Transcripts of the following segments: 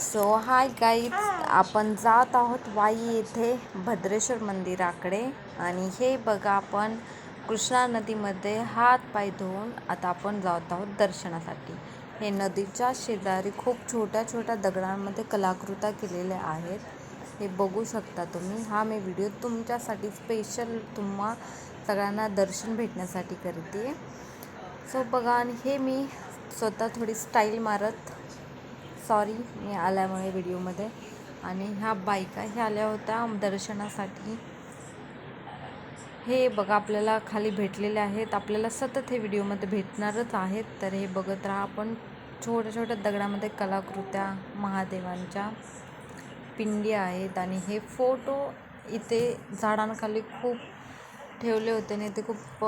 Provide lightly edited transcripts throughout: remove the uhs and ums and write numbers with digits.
So hi guys, आपण जात आहोत वाई येथे भद्रेश्वर मंदिराकडे. आणि हे बघा, आपण कृष्णा नदीमध्ये हात पाय धुवून आता आपण जात आहोत दर्शनासाठी. हे नदीच्या शेजारी खूप छोट्या छोट्या दगडांमध्ये कलाकृत्या केलेल्या आहेत. हे बघू शकता तुम्ही. हा मी व्हिडिओ तुमच्यासाठी स्पेशल तुम्हा सगळ्यांना दर्शन भेटण्यासाठी करते. सो बघा, आणि हे मी स्वतः थोडी स्टाईल मारत, सॉरी मी आल्यामुळे व्हिडिओमध्ये. आणि ह्या बायका ह्या आल्या होत्या दर्शनासाठी. हे बघा, आपल्याला खाली भेटलेले आहेत. आपल्याला सतत हे व्हिडिओमध्ये भेटणारच आहेत. तर हे बघत राहा. आपण छोट्या छोट्या दगडामध्ये कलाकृत्या, महादेवांच्या पिंडी आहेत. आणि हे फोटो इथे झाडांखाली खूप ठेवले होते आणि इथे खूप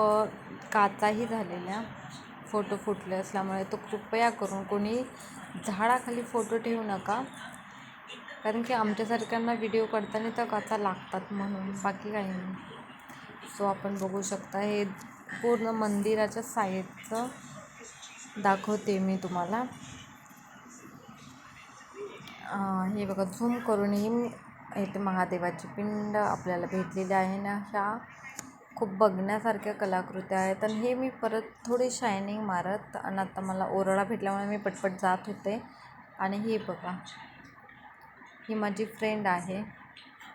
काचाही झालेल्या. फोटो फुटले असल्यामुळे तो कृपया करून कोणी झाडाखाली फोटो ठेवू नका, कारण की आमच्यासारख्यांना व्हिडिओ काढताना त्या काचा लागतात म्हणून, बाकी काही नाही. सो आपण बघू शकता, हे पूर्ण मंदिराच्या साईडचं दाखवते मी तुम्हाला. हे बघा, झूम करूनही इथे महादेवाची पिंड आपल्याला भेटलेली आहे ना. ह्या खूप बघण्यासारख्या कलाकृत्या आहेत. आणि हे मी परत थोडी शायनिंग मारत, आणि आता मला ओरडा भेटल्यामुळे मी पटपट जात होते. आणि हे बघा, ही माझी फ्रेंड आहे.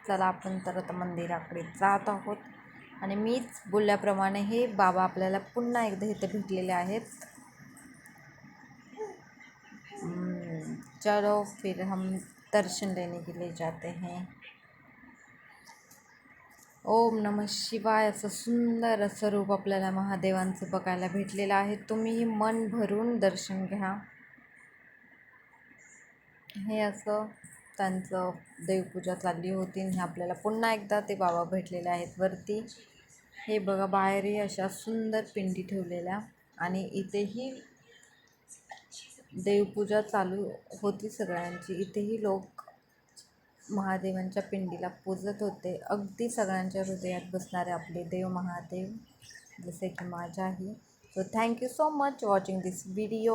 चला, आपण तर आता मंदिराकडे जात आहोत. आणि मीच बोलल्याप्रमाणे हे बाबा आपल्याला पुन्हा एकदा इथे भेटलेले आहेत. चलो फिर हम दर्शन लेने के लिए जाते हैं. ओम नमः शिवाय. असं सुंदर असं रूप आपल्याला महादेवांचं बघायला भेटलेलं आहे. तुम्हीही मन भरून दर्शन घ्या. हे असं त्यांचं देवपूजा चालली होती. हे आपल्याला पुन्हा एकदा ते बाबा भेटलेले आहेत वरती. हे बघा, बाहेरही अशा सुंदर पिंडी ठेवलेल्या. आणि इथेही देवपूजा चालू होती सगळ्यांची. इथेही लोक महादेवांच्या पिंडीला पूजत होते. अगदी सगळ्यांच्या हृदयात बसणारे आपले देव महादेव, जसे की माझ्याही. So thank you so much watching this video.